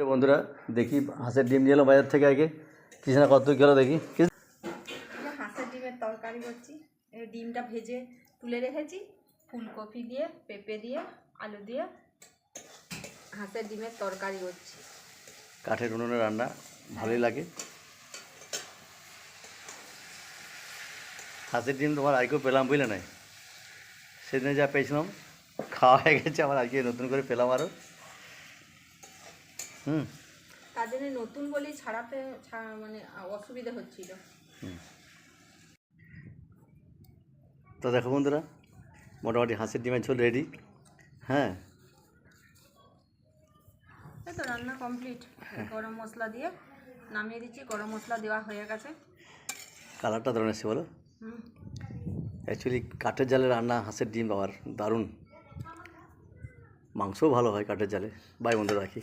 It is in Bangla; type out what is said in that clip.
বন্ধুরা দেখি হাঁসের ডিম নিয়ে এলাম বাজার থেকে। আগে কৃষ্ণা কত গেল দেখি। হাঁসের ডিমের তরকারি করছি। এই ডিমটা ভেজে তুলে রেখেছি, ফুলকপি দিয়ে, পেঁপে দিয়ে, আলু দিয়ে হাঁসের ডিমের তরকারি করছি। কাঠের উনুনে রান্না ভালোই লাগে। হাঁসের ডিম তোমার আজকেও পেলাম বুঝলে না, সেদিনে যা পেয়েছিলাম খাওয়া হয়ে গেছে, আবার আজকে নতুন করে পেলাম আরও। তার জন্য নতুন বলেই ছাড়াতে মানে অসুবিধা হচ্ছিল। তো দেখো বন্ধুরা, মোটামুটি হাঁসের ডিমের ঝোল রেডি। হ্যাঁ, এই তো রান্না কমপ্লিট। গরম মশলা দিয়ে নামিয়ে দিচ্ছি, গরম মশলা দেওয়া হয়ে গেছে। কালারটা দারুণ এসছে বলো। অ্যাকচুয়ালি কাঠের জালে রান্না হাঁসের ডিম বাবার দারুণ। মাংসও ভালো হয় কাঠের জালে। বাই বন্ধুরা, রাখি।